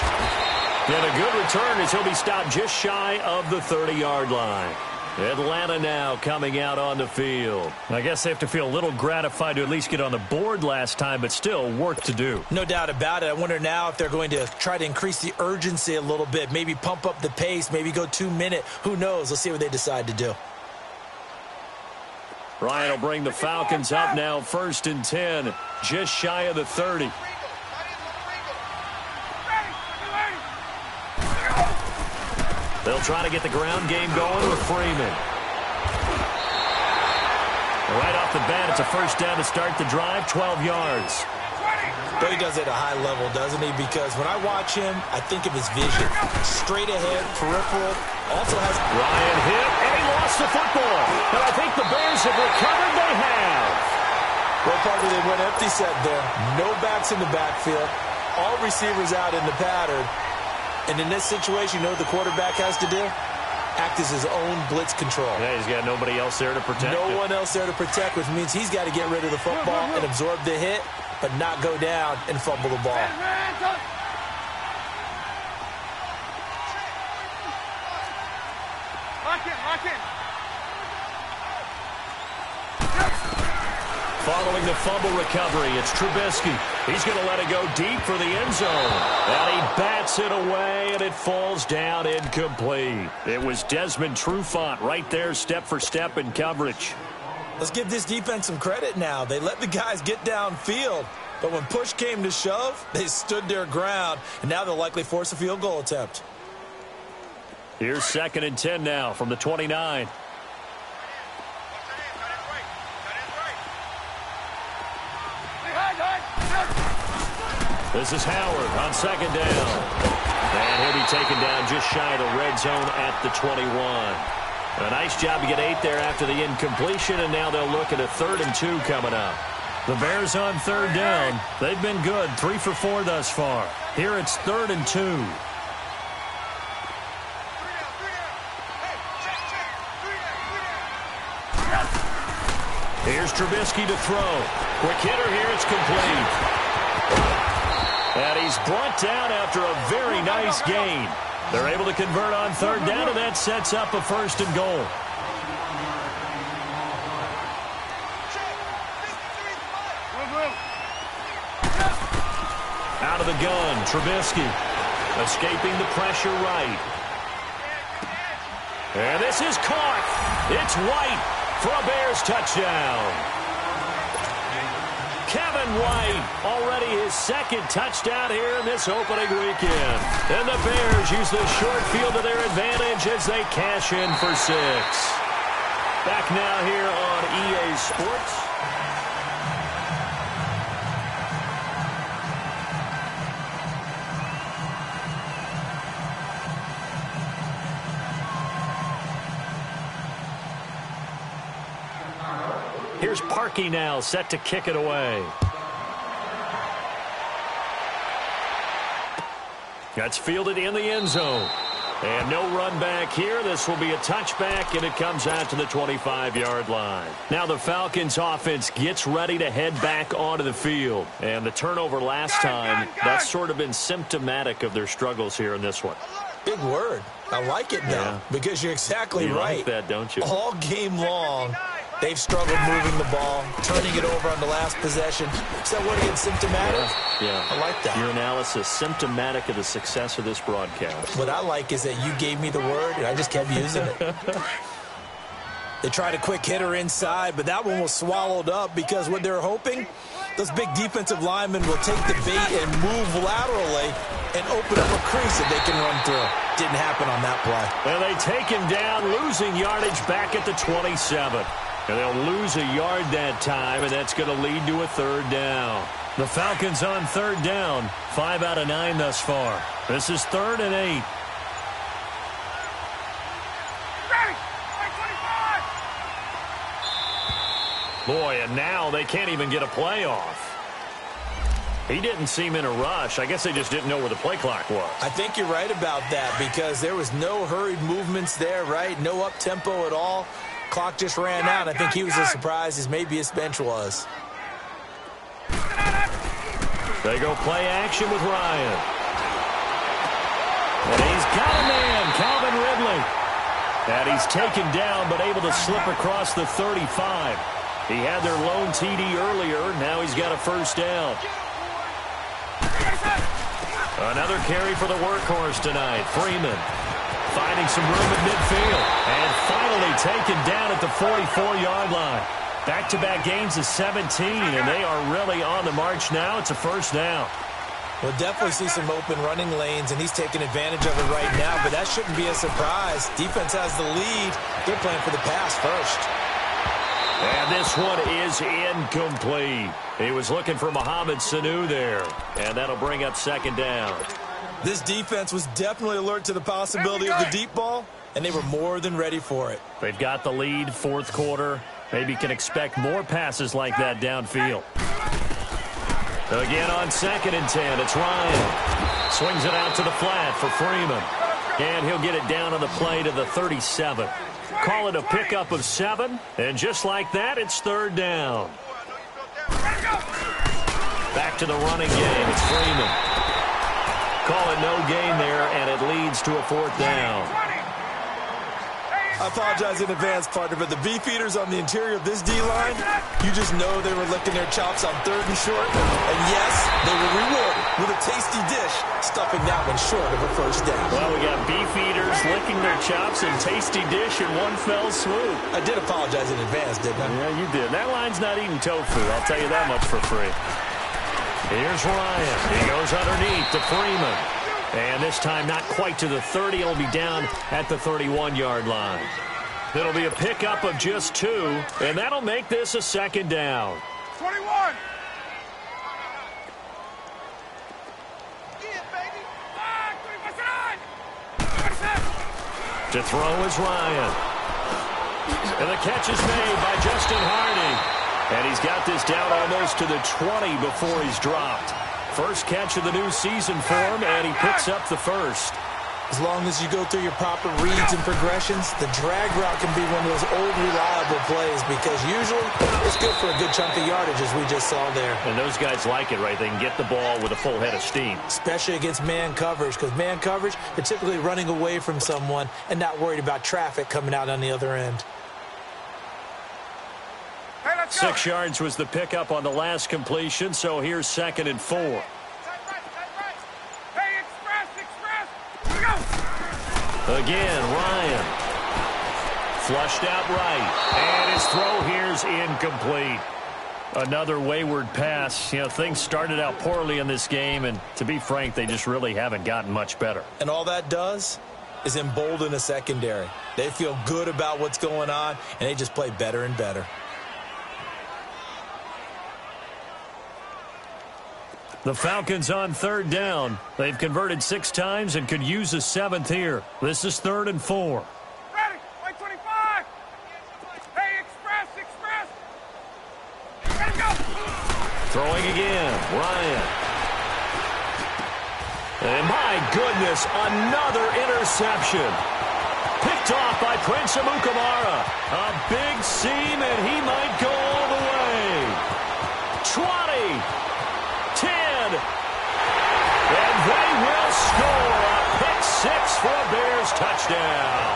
And a good return as he'll be stopped just shy of the 30-yard line. Atlanta now coming out on the field. I guess they have to feel a little gratified to at least get on the board last time, but still work to do. No doubt about it. I wonder now if they're going to try to increase the urgency a little bit, maybe pump up the pace, maybe go 2-minute. Who knows? Let's see what they decide to do. Ryan will bring the Falcons up now, 1st and 10, just shy of the 30. They'll try to get the ground game going with Freeman. Right off the bat, it's a 1st down to start the drive, 12 yards. But he does it at a high level, doesn't he? Because when I watch him, I think of his vision. Straight ahead, peripheral, also has... Ryan hit, and he lost the football. And I think the Bears have recovered. They have. Well, partner, they went empty set there. No backs in the backfield. all receivers out in the pattern. And in this situation, you know what the quarterback has to do? Act as his own blitz control. Yeah, he's got nobody else there to protect. No one else there to protect, which means he's got to get rid of the football and absorb the hit, but not go down and fumble the ball. Lock in. Following the fumble recovery, it's Trubisky. He's going to let it go deep for the end zone. And he bats it away, and it falls down incomplete. It was Desmond Trufant right there, step for step in coverage. Let's give this defense some credit now. They let the guys get downfield, but when push came to shove, they stood their ground, and now they'll likely force a field goal attempt. Here's 2nd and 10 now from the 29. This is Howard on 2nd down. And he'll be taken down just shy of the red zone at the 21. A nice job to get 8 there after the incompletion, and now they'll look at a 3rd and 2 coming up. The Bears on 3rd down. They've been good, 3 for 4 thus far. Here it's 3rd and 2. Here's Trubisky to throw. Quick hitter here, it's complete. And he's brought down after a very nice gain. They're able to convert on 3rd down, and that sets up a 1st and goal. Out of the gun, Trubisky. Escaping the pressure right. And this is caught. It's White for a Bears touchdown. Kevin White, already his 2nd touchdown here in this opening weekend. And the Bears use the short field to their advantage as they cash in for 6. Back now here on EA Sports. Here's Parkey now, set to kick it away. That's fielded in the end zone. And no run back here. This will be a touchback, and it comes out to the 25-yard line. Now the Falcons offense gets ready to head back onto the field. And the turnover last time, that's sort of been symptomatic of their struggles here in this one. Big word. I like it now, because you're exactly you right. Like that, don't you? All game long, they've struggled moving the ball, turning it over on the last possession. Is that word again, symptomatic? Yeah. I like that. Your analysis, symptomatic of the success of this broadcast. What I like is that you gave me the word, and I just kept using it. They tried a quick hitter inside, but that one was swallowed up because what they're hoping, those big defensive linemen will take the bait and move laterally and open up a crease that they can run through. Didn't happen on that play. And they take him down, losing yardage back at the 27. And they'll lose a yard that time, and that's going to lead to a 3rd down. The Falcons on 3rd down, 5 out of 9 thus far. This is 3rd and 8. Boy, and now they can't even get a play off. He didn't seem in a rush. I guess they just didn't know where the play clock was. I think you're right about that because there was no hurried movements there, right? No up-tempo at all. Clock just ran out. I think he was as surprised as maybe his bench was. They go play action with Ryan. And he's got a man, Calvin Ridley. And he's taken down but able to slip across the 35. He had their lone TD earlier. Now he's got a 1st down. Another carry for the workhorse tonight. Freeman finding some room at midfield. And finally taken down at the 44-yard line. Back-to-back gains of 17, and they are really on the march now. It's a 1st down. We'll definitely see some open running lanes, and he's taking advantage of it right now, but that shouldn't be a surprise. Defense has the lead. They're playing for the pass first. And this one is incomplete. He was looking for Mohamed Sanu there, and that'll bring up 2nd down. This defense was definitely alert to the possibility of the deep ball, and they were more than ready for it. They've got the lead, 4th quarter. Maybe can expect more passes like that downfield. Again on 2nd and 10, it's Ryan. Swings it out to the flat for Freeman. And he'll get it down on the play to the 37. Call it a pickup of 7, and just like that, it's 3rd down. Back to the running game, it's Freeman. Call it no gain there, and it leads to a 4th down. I apologize in advance, partner, but the beefeaters on the interior of this D-line, you just know they were licking their chops on 3rd and short. And yes, they were rewarded with a tasty dish, stuffing that one short of a 1st down. Well, we got beefeaters licking their chops and tasty dish in one fell swoop. I did apologize in advance, didn't I? Yeah, you did. That line's not eating tofu, I'll tell you that much for free. Here's Ryan. He goes underneath to Freeman. And this time not quite to the 30. It'll be down at the 31-yard line. It'll be a pickup of just 2, and that'll make this a 2nd down. 21. To throw is Ryan. And the catch is made by Justin Hardy. And he's got this down almost to the 20 before he's dropped. First catch of the new season for him, and he picks up the 1st. As long as you go through your proper reads and progressions, the drag route can be one of those old reliable plays because usually it's good for a good chunk of yardage, as we just saw there. And those guys like it, right? They can get the ball with a full head of steam. Especially against man coverage, because man coverage, they're typically running away from someone and not worried about traffic coming out on the other end. 6 yards was the pickup on the last completion, so here's 2nd and 4. Again, Ryan. Flushed out right. And his throw here's incomplete. Another wayward pass. You know, things started out poorly in this game, and to be frank, they just really haven't gotten much better. And all that does is embolden a secondary. They feel good about what's going on, and they just play better and better. The Falcons on 3rd down. They've converted 6 times and could use a 7th here. This is 3rd and 4. Ready, white 25. Hey, express. Ready, go. Throwing again, Ryan. And my goodness, another interception. Picked off by Prince Amukamara. A big seam, and he might go all the way. 20. 10, and they will score a pick 6 for a Bears touchdown.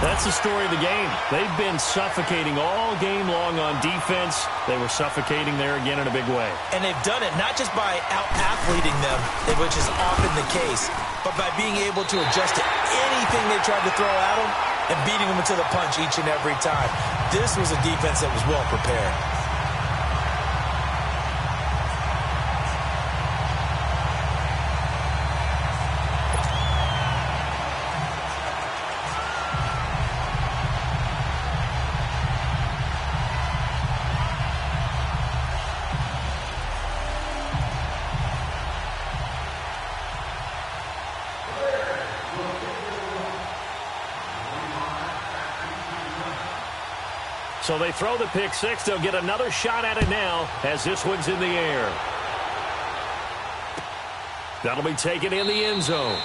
That's the story of the game. They've been suffocating all game long on defense. They were suffocating there again in a big way. And they've done it not just by out-athleting them, which is often the case, but by being able to adjust to anything they tried to throw at them and beating them into the punch each and every time. This was a defense that was well prepared. So they throw the pick 6. They'll get another shot at it now as this one's in the air. That'll be taken in the end zone.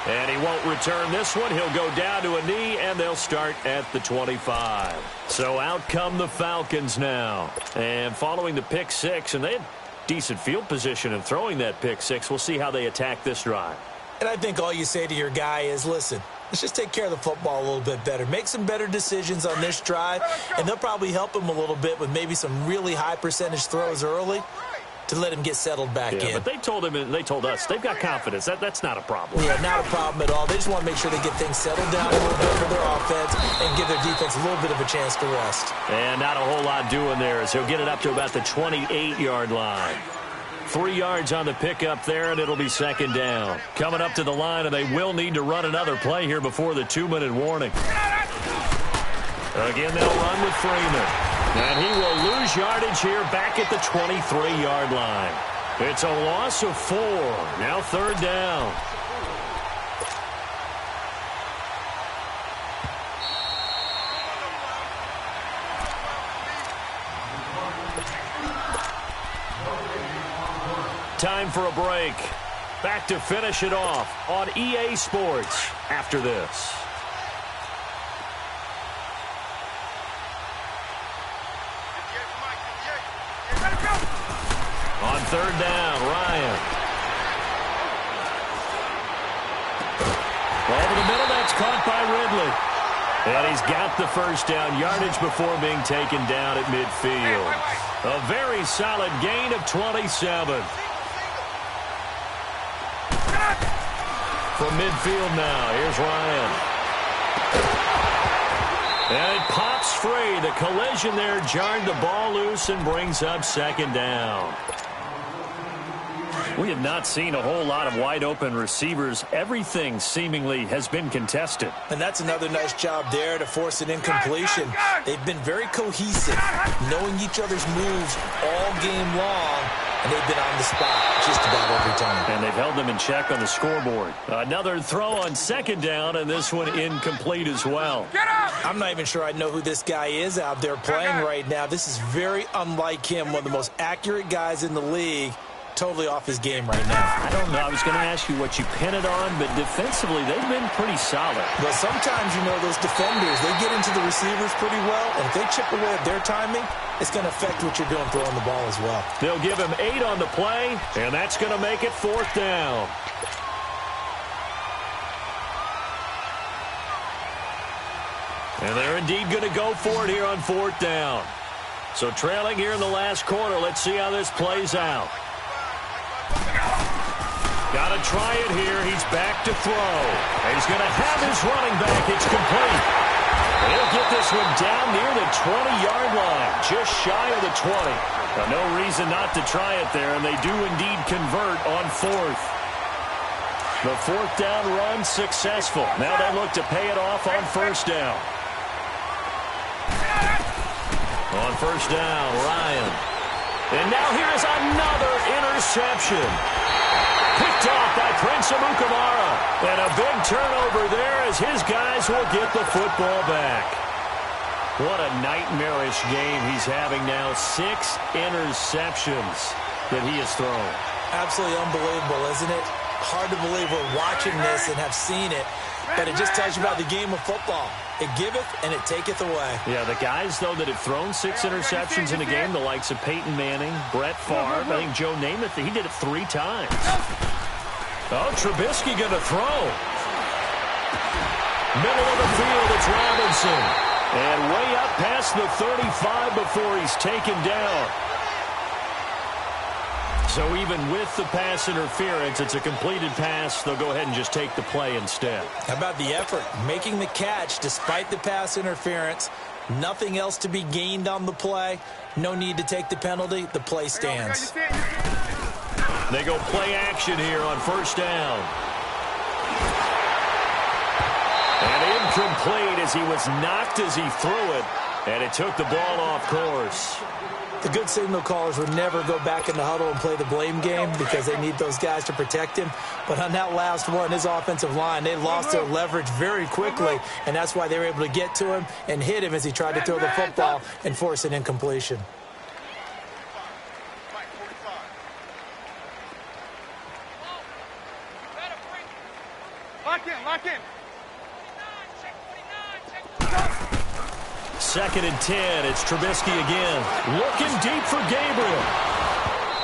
And he won't return this one. He'll go down to a knee, and they'll start at the 25. So out come the Falcons now. And following the pick 6, and they had decent field position in throwing that pick 6. We'll see how they attack this drive. And I think all you say to your guy is, listen, let's just take care of the football a little bit better. Make some better decisions on this drive, and they'll probably help him a little bit with maybe some really high percentage throws early to let him get settled back in. But they told him, and they told us, they've got confidence. That's not a problem. Yeah, not a problem at all. They just want to make sure they get things settled down a little bit for their offense and give their defense a little bit of a chance to rest. And not a whole lot doing there as he'll get it up to about the 28-yard line. 3 yards on the pickup there, and it'll be 2nd down. Coming up to the line, and they will need to run another play here before the 2-minute warning. Again, they'll run with Freeman. And he will lose yardage here back at the 23-yard line. It's a loss of 4. Now 3rd down. time for a break. Back to finish it off on EA Sports after this. On third down, Ryan. Over the middle, that's caught by Ridley. And he's got the first down yardage before being taken down at midfield. A very solid gain of 27. From midfield now, here's Ryan. And it pops free. The collision there jarred the ball loose and brings up second down. We have not seen a whole lot of wide-open receivers. Everything seemingly has been contested. And that's another nice job there to force an incompletion. They've been very cohesive, knowing each other's moves all game long, and they've been on the spot just about every time. And they've held them in check on the scoreboard. Another throw on second down, and this one incomplete as well. I'm not even sure I know who this guy is out there playing right now. This is very unlike him, one of the most accurate guys in the league. Totally off his game right now. I don't know. I was going to ask you what you pin it on, but defensively, they've been pretty solid. Well, sometimes, you know, those defenders, they get into the receivers pretty well, and if they chip away at their timing, it's going to affect what you're doing throwing the ball as well. They'll give him 8 on the play, and that's going to make it fourth down. And they're indeed going to go for it here on fourth down. So trailing here in the last quarter, let's see how this plays out. Got to try it here. He's back to throw. He's going to have his running back. It's complete. He'll get this one down near the 20-yard line, just shy of the 20. No reason not to try it there, and they do indeed convert on fourth. The fourth down run successful. Now they look to pay it off on first down. On first down, Ryan. And now here is another interception. Picked off by Prince Amukamara. And a big turnover there as his guys will get the football back. What a nightmarish game he's having now. 6 interceptions that he has thrown. Absolutely unbelievable, isn't it? Hard to believe we're watching this and have seen it, but it just tells you about the game of football. It giveth and it taketh away. Yeah, the guys, though, that have thrown 6 interceptions in a game, the likes of Peyton Manning, Brett Favre, I think Joe Namath, he did it 3 times. Oh, Trubisky going to throw. Middle of the field, it's Robinson. And way up past the 35 before he's taken down. So even with the pass interference, it's a completed pass. They'll go ahead and just take the play instead. How about the effort? Making the catch despite the pass interference. Nothing else to be gained on the play. No need to take the penalty. The play stands. They go play action here on first down. And incomplete as he was knocked as he threw it. And it took the ball off course. The good signal callers would never go back in the huddle and play the blame game because they need those guys to protect him. But on that last one, his offensive line, they lost their leverage very quickly, and that's why they were able to get to him and hit him as he tried to throw the football and force an incompletion. Lock in, lock in. 2nd and 10. It's Trubisky again. Looking deep for Gabriel.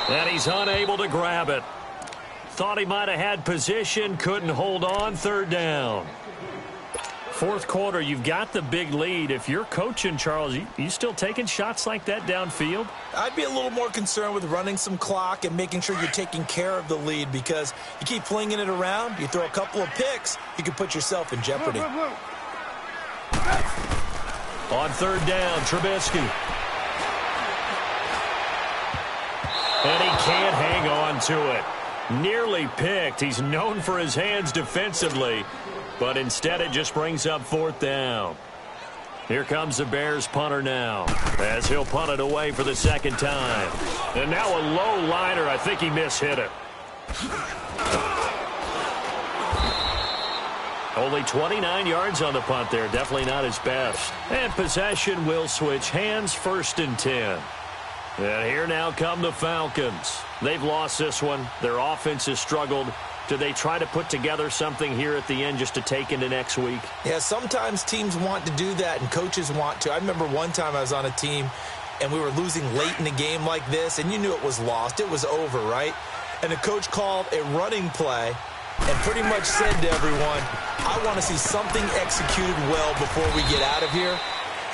And he's unable to grab it. Thought he might have had position. Couldn't hold on. 3rd down. 4th quarter, you've got the big lead. If you're coaching, Charles, you still taking shots like that downfield? I'd be a little more concerned with running some clock and making sure you're taking care of the lead because you keep flinging it around, you throw a couple of picks, you can put yourself in jeopardy. On 3rd down, Trubisky. And he can't hang on to it. Nearly picked. He's known for his hands defensively, but instead it just brings up 4th down. Here comes the Bears punter now, as he'll punt it away for the 2nd time. And now a low liner. I think he mishit it. Only 29 yards on the punt there. Definitely not his best. And possession will switch hands. 1st and 10. And here now come the Falcons. They've lost this one. Their offense has struggled. Do they try to put together something here at the end just to take into next week? Yeah, sometimes teams want to do that and coaches want to. I remember one time I was on a team and we were losing late in the game like this, and you knew it was lost. It was over, right? And the coach called a running play and pretty much said to everyone, I want to see something executed well before we get out of here.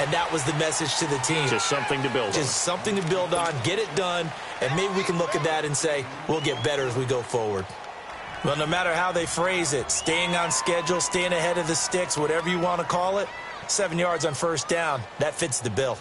And that was the message to the team. Just something to build on. Just something to build on, get it done, and maybe we can look at that and say, we'll get better as we go forward. Well, no matter how they phrase it, staying on schedule, staying ahead of the sticks, whatever you want to call it, 7 yards on first down, that fits the bill.